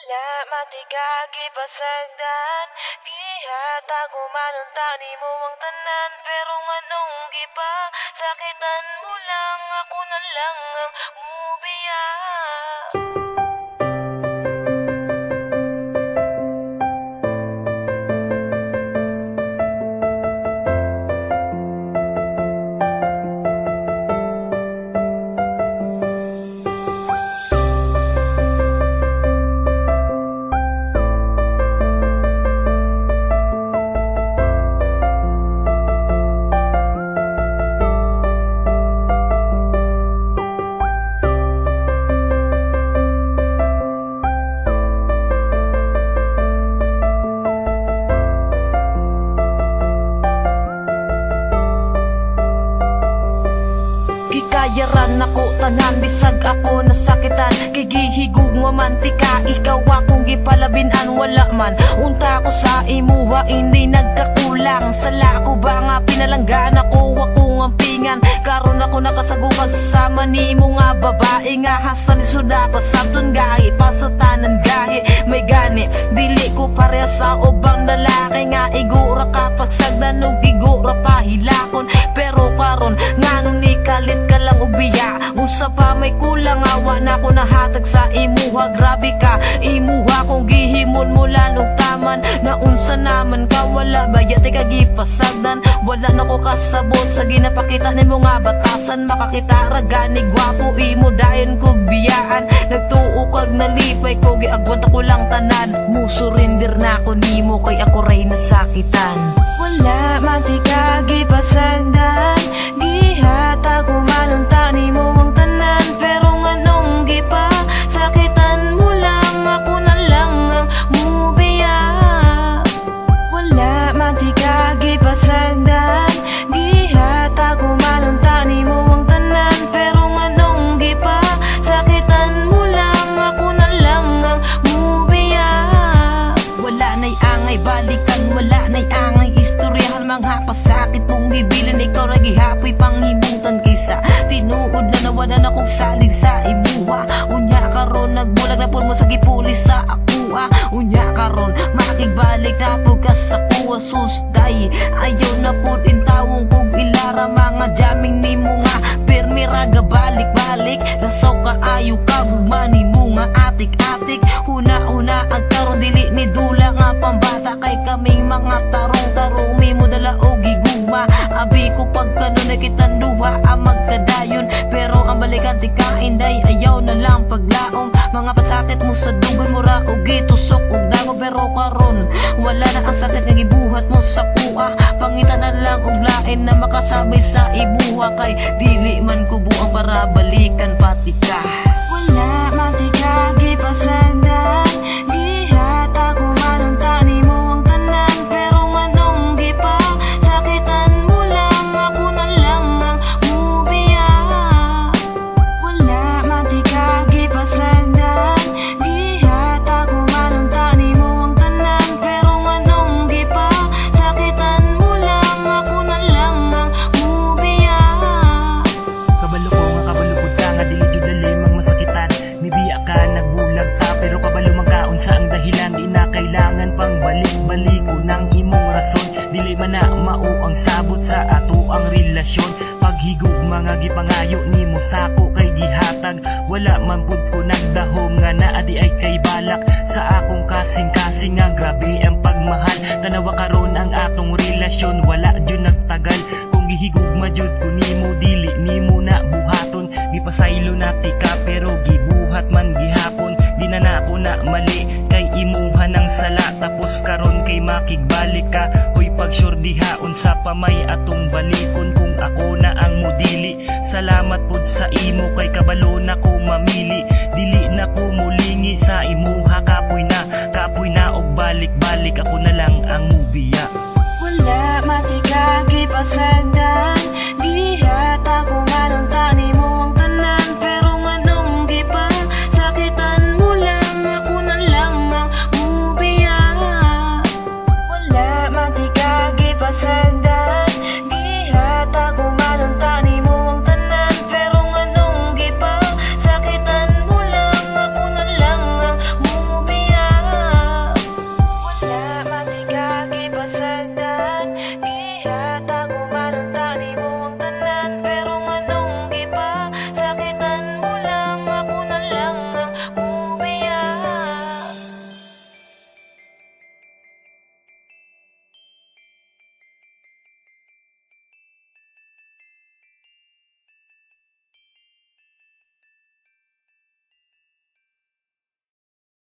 Wala matigagi pasagdan, gihatag umanunta ni mo ang tanan. Pero manong gipa, sakitan mo lang, ako na lang ang mubiya. Gikayaran ako tanan, bisag ako nasakitan. Gigihigug nga mantika, ikaw akong gipalabinan. Wala man unta ko sa imuha, hindi nagkakulang. Sala ko ba nga pinalanggan ako ang pingan. Karon ako nakasagupag sama ni mo nga babae. Nga hasan isuda pasabton gahi, pasatanan gahi. May gani, dili ko pareha sa ubang lalaki. Nga igura kapag sagdan og igura pahilakon. Pero karon nganong ni kalit ka lang ubiya, unsa pa may kulang, awa na ko nahatag sa imuha. Grabe ka, imuha kong gihimon mula og taman. Na unsa naman ka, wala bayat ka gipasagdan. Wala na ko kasabot sa ginapakita ni mo nga batasan. Makakita ragani gwapo imo dayon kog biyaan. Nagtuo kag nalipay ko, giagwanta ko lang tanan. Musurrender na ko nimo kay ako ray nasakitan. Wala matigagi pasagdan, gihatag umanunta ni mo ang tanan. Pero nganong gipa, sakitan mo lang, ako na lang ang mubiya. Wala matigagi pasagdan, gihatag umanunta ni mo ang tanan. Pero nganong gipa, sakitan mo lang, ako na lang ang mubiya. Wala na'y angay balikan, wala na'y angay istoryahan. Mga pasakit mong gibilan, ikaw ra gihapoy panghimutan. Kaysa tinuod na nawala na kong salig sa imuha. Unya karon nagbulag na po mo sa gipulis sa akua. Unya karon makigbalik na po ka sa kuwa. Susday ayaw na po din tawong kog ilara. Mga jamming ni mo nga permi raga balik-balik. Lasaw ka ayaw ka gumani mo nga atik-atik. Una-una ang karon dili ni dula nga pambata. Kay kaming mga tarong-tarong mi mo dala o giguma. Abi ko pagkano na kitang duha ang magkadayon. Pero ang balikan ti kainday ayaw na lang paglaong. Mga pasakit mo sa dugoy mo ra o gitusok og dango. Pero karon wala na ang sakit nga gibuhat mo sa kuha. Pangitan na lang og lain na makasabay sa ibuha. Kay dili man ko buang para balikan pati ka. Wala matigagi pasagdan, gihatag umanunta ni mo ang tanan. Pero nganong gipa, sakitan mo lang, ako na lang ang mubiya. Wala matigagi pasagdan, gihatag umanunta ni mo ang tanan. Pero nganong gipa, sakitan mo lang, ako na lang ang mubiya. Kabalo ko nga kabalukod ka nga dili jud dali mang masakitan. Mibiya ka nagbulag ta pero kabalo man ka unsa ang dahilan. Di na kailangan pang balik-balik ko ng imong rason. Dili man na mao ang sabot sa ato ang relasyon. Paghigog mga gipangayo nimo sako kay gihatag. Wala man pud ko nagdahom nga naa di ay kay balak. Sa akong kasing-kasing nga grabe ang pagmahal. Tanawa karon ang atong relasyon, wala jud nagtagal. Kung gihigugma jud ko nimo dili nimo na buhaton. Gipasaylo na tika pero gibuhat man gihapon. Di na nako na mali kay imuha ng sala. Tapos karon kay makigbalik ka. Hoy pagsurdihaon sa pamay atong balikon. Kung ako na ang modili, salamat pud sa imo kay kabalo na ko mamili. Dili na ko mulingi sa imuha. Kapoy na og balik-balik ako na